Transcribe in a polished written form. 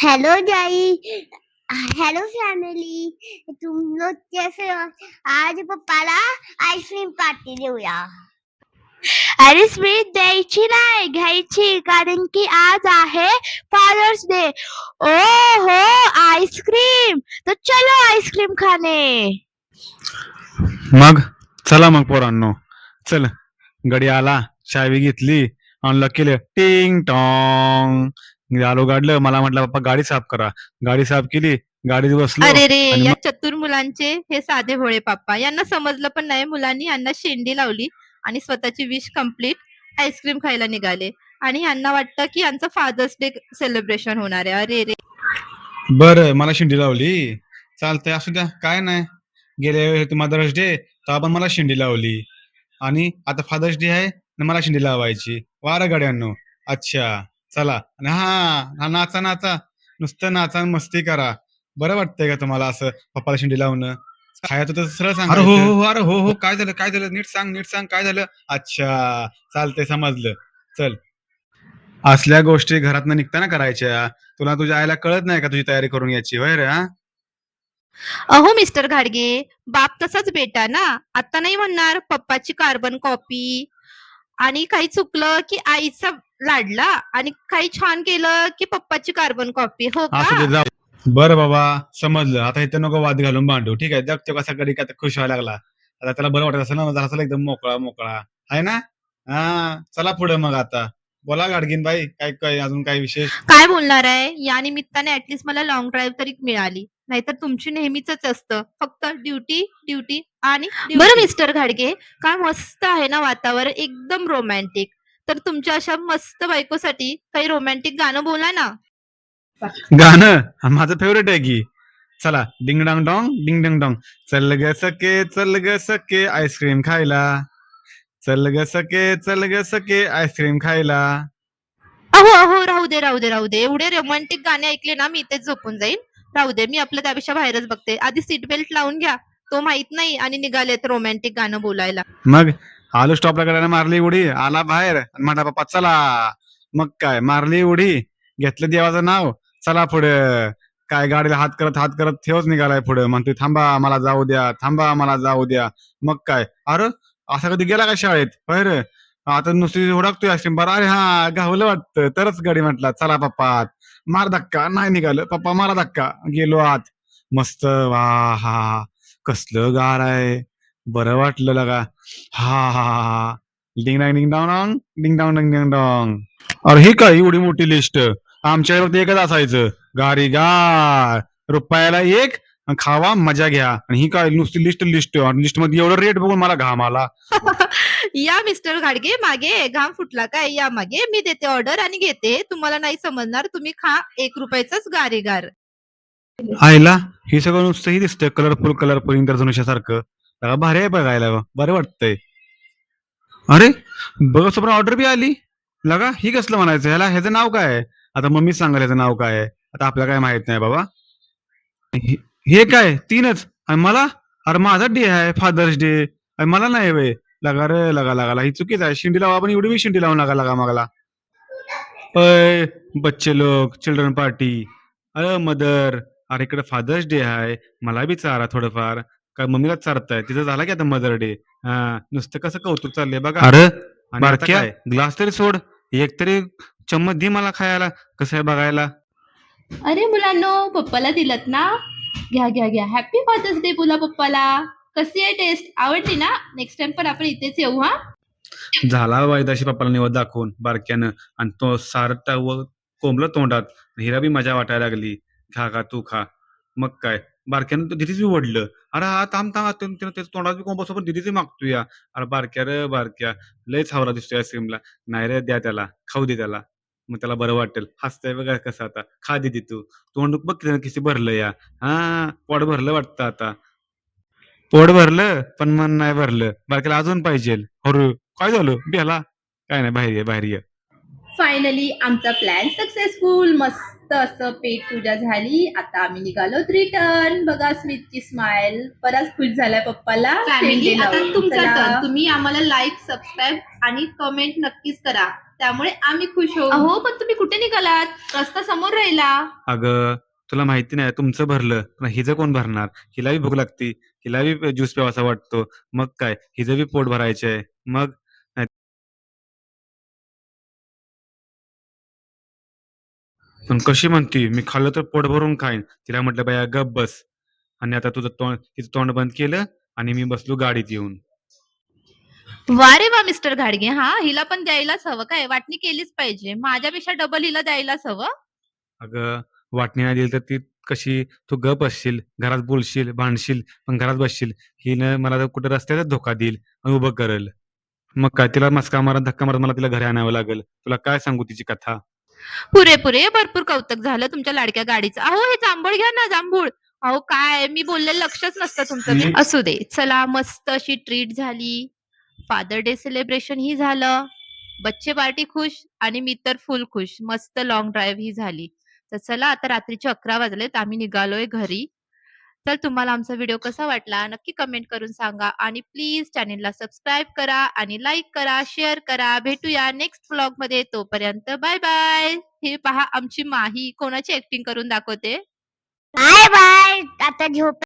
Hello जाई। Hello family, तुम लोग कैसे हो? आज पप्पाला आईस्क्रीम पार्टी देऊया. अरे स्वीट द्यायची नाही, घ्यायची, कारण की आज आहे फादर्स डे. ओ हो, आईस्क्रीम. तर चलो आईस्क्रीम खाने. मग चला मग पोरांनो, चल. गडी आला, चावी घेतली, अनलॉक केलं, टिंग टॉंग आलो गाडलं. मला म्हटलं पप्पा गाडी साफ करा. गाडी साफ केली, गाडीत बसलो अरे रे, आणि या मग चतुर मुलांचे हे साधे भोळे पप्पा. यांना समजलं पण नाही, मुलांनी यांना शेंडी लावली आणि स्वतःची विश कंप्लीट आईस्क्रीम खायला निघाले. आणि यांना वाटतं की यांचं फादर्स डे सेलिब्रेशन होणार आहे. अरे रे, बरं मला शिंडी लावली, चालतंय असू द्या, काय नाही. गेले मदर्स डे तर आपण मला शिंडी लावली, आणि आता फादर्स डे आहे आणि मला शिंडी लावायची. वारा गाड्यांनो. अच्छा, चला. आणि हा नाचा नाचा, नुसतं नाचा आणि मस्ती करा. बरं वाटतंय का तुम्हाला असं पप्पाला शिंडी लावणं? खायचं तर सरळ सांग. अरे हो हो हो, अरे हो हो, काय झालं काय झालं, नीट सांग नीट सांग, काय झालं? अच्छा, चालतंय, समजलं. चल. असल्या गोष्टी घरातनं निघताना करायच्या. तुला तुझ्या आईला कळत नाही का तुझी तयारी करून यायची, होय रे? हा, अहो मिस्टर घाडगे, बाप तसाच बेटा ना. आता नाही म्हणणार पप्पाची कार्बन कॉपी. आणि काही चुकलं की आईचा लाडला, आणि काही छान केलं की पप्पाची कार्बन कॉपी. हो असू दे, का? जाऊ. बरं बाबा, समजलं. आता इथं नको वाद घालून भांडू, ठीक आहे? जग तो कसा कधी का खुश व्हायला लागला. आता त्याला बरं वाटत असेल ना, जरा असेल एकदम मोकळा मोकळा, आहे ना? हा, चला पुढे मग आता. बोला गाडगीन बाई, काय काय अजून काय विशेष? काय बोलणार आहे? या निमित्ताने ऍटलीस्ट मला लॉंग ड्राईव्ह तरी मिळाली. नाहीतर तुमची नेहमीच असतं फक्त ड्युटी ड्युटी आणि बरं मिस्टर घाडगे, काय मस्त आहे ना वातावरण, एकदम रोमॅन्टिक. तर तुमच्या अशा मस्त बायकोसाठी काही रोमॅन्टिक गाणं बोला ना. गाणं माझं फेवरेट आहे की. चला, डिंग डॉंग डॉंग, डिंग डंग डॉंग. चल ग सके आईस्क्रीम खायला. चल ग सके आईस्क्रीम खायला. अहो अहो, राहू दे राहू दे राहू दे. एवढे रोमॅन्टिक गाणे ऐकले ना मी इथेच झोपून जाईल. राहू दे, मी आपलं त्यापेक्षा बाहेरच बघते. आधी सीट बेल्ट लावून घ्या. तो माहित नाही आणि निघालेत रोमॅन्टिक गाणं बोलायला. मग आलो स्टॉपला, गाड्याने मारली उडी, आला बाहेर आणि म्हणा पप्पा चला. मग काय, मारली उडी, घेतलं देवाचं नाव, चला पुढे. काय गाडीला हात करत ठेवच निघालाय पुढे. म्हणतोय थांबा मला जाऊ द्या, थांबा मला जाऊ द्या. मग काय, अरे असा कधी गेला का शाळेत, होय रे? आता नुसती हुडकतोय आईस्क्रीम बार. अरे हा, गावलं वाटतं, तरच गाडी म्हटला चला पप्पा आत. मार धक्का, नाही निघालं पप्पा, मारा धक्का, गेलो आत. मस्त. वा हा, कसलं गार आहे, बरं वाटलं लगा. हा हा हा, ding dang ding dong dong, ding dong ding ding dong. अरे ही काय एवढी मोठी लिस्ट? आमच्या फक्त एकच असायचं, गारी गार, रुपयाला एक, अन खावा मजा घ्या. आणि ही काय नुसती लिस्ट लिस्ट, लिस्ट मध्ये एवढं रेट बघून मला घाम आला. या मिस्टर घाडगे, मागे घाम फुटला काय? या मागे, मी देते ऑर्डर आणि घेते. तुम्हाला नाही समजणार, तुम्ही खा. 1 रुपयाचाच गारीगार. आईला हे सगळं नुसतं ही दिसतंय, कलरफुल कलरफुल इंद्रधनुष्यासारखं. लगा भारी आहे बघायला, बरं वाटतंय. अरे बघ, समोर ऑर्डर बी आली. लगा ही कसलं म्हणायचं, ह्याला ह्याचं नाव काय आहे? आता मम्मीच सांगाल ह्याचं नाव काय आहे. आता आपल्याला काय माहित नाही बाबा. हे काय, 3च आणि मला? अरे माझा डे आहे फादर्स डे, आणि मला नाही वे. लगा रे, लगा ही चुकीच आहे. शिंडी लावा, आपण एवढी बी शिंडी लावून लगा मागला. अय बच्चे लोक, चिल्ड्रन पार्टी. अरे मदर, अरे इकडे फादर्स डे आहे, मला बी चारा थोडंफार. काय मम्मीला चारताय, तिथं झाला की आता मदर डे. हा, नुसतं कसं कौतुक चाललंय बघा. अरे बारक्या, ग्लास तरी सोड, एक तरी चम्मच दे मला खायला, कसं आहे बघायला. अरे मुलांनो, पप्पाला दिलत ना? घ्या घ्या घ्या. हॅपी फादर्स डे बोला पप्पाला. कशी आहे टेस्ट? आवडली ना? नेक्स्ट टाइम पण आपण इथेच येऊ हा. झाला वायदाशी पप्पाला निवड दाखवून बारक्यानं, आणि तो सारट व कोंबलं तोंडात. हिला बी मजा वाटायला लागली, खा खा तू खा. मग काय, बारक्यानं तर दिदीच बी ओढलं. अरे हा, थांब थांब, त्याच्या तोंडात बी कोंबसोबत दिदीच मागतोय. अरे बारक्या रे बारक्या, लयच हावरा दिसतोय आईस्क्रीमला. नाही रे, द्या त्याला, खाऊ दे त्याला, मग त्याला बरं वाटेल. हसतंय बघा कसं आता. खा दिदी तू, तोंड बघ किती भरलं या. हा, पोट भरलं वाटतं आता. पोट भरलं पण मन नाही भरलं. बारक्याला अजून पाहिजे. अरे काय झालं बेला? काय नाही, बाहेर ये बाहेर ये. फायनली आमचा प्लॅन सक्सेसफुल. मस्त मस्त असं पेट पूजा झाली. आता आम्ही निघालो रिटर्न. बघा स्मितची स्माइल, बराच खुश झालाय पप्पाला. फॅमिली शेंडे आता लावून. तुमचा चला. टर्न. तुम्ही आम्हाला लाईक सबस्क्राईब आणि कमेंट नक्कीच करा, त्यामुळे आम्ही खुश होऊ. अहो पण तुम्ही कुठे निघालात? रस्ता समोर राहिला. अगं तुला माहिती नाही तुमचं भरलं पण हिचं कोण भरणार? हिला बी भूक लागती, हिला बी ज्यूस प्यावासा वाटतो. मग काय हिचं बी पोट भरायचंय. मग नाही पण कशी म्हणती मी खाल्लं तर पोट भरून खाईन. तिला म्हटलं बाया गप बस. आणि आता तिचं तोंड बंद केलं आणि मी बसलो गाडीत येऊन. वा रे वा मिस्टर घाडगे, हा हिला पण द्यायलाच हवं काय, वाटणी केलीच पाहिजे. माझ्यापेक्षा डबल हिला द्यायलाच हवं. अगं वाटणी नाही दिली तर ती कशी तू गप असशील, घरात बोलशील, भांडशील, पण घरात बसशील. हिनं मला तर कुठं रस्त्यातच धोका देईल आणि उभं करेल. मग काय तिला मस्का मारत धक्का मारत मला तिला घरी आणावं लागेल. तुला काय सांगू तिची कथा. पुरे पुरे भरपूर कौतुक झालं तुमच्या लाडक्या गाडीचं. अहो हे जांभूळ घ्या ना, जांभूळ. अहो काय मी बोललेलं लक्षच नसतं तुमचं. मी- असू दे, चला मस्त अशी ट्रीट झाली, फादर डे सेलिब्रेशन ही झालं, बच्चे पार्टी खुश आणि मी तर फुल खुश. मस्त लॉंग ड्राईव्ह ही झाली. तर चला आता रात्रीचे 11 वाजलेत, आम्ही निघालोय घरी. तर तुम्हाला आमचा व्हिडिओ कसा वाटला नक्की कमेंट करून सांगा आणि प्लीज चॅनेलला सबस्क्राईब करा आणि लाईक करा, शेअर करा. भेटूया नेक्स्ट व्लॉग मध्ये. तोपर्यंत बाय बाय. हे पहा आमची माही कोणाची ऍक्टिंग करून दाखवते. Bye bye. आता झोप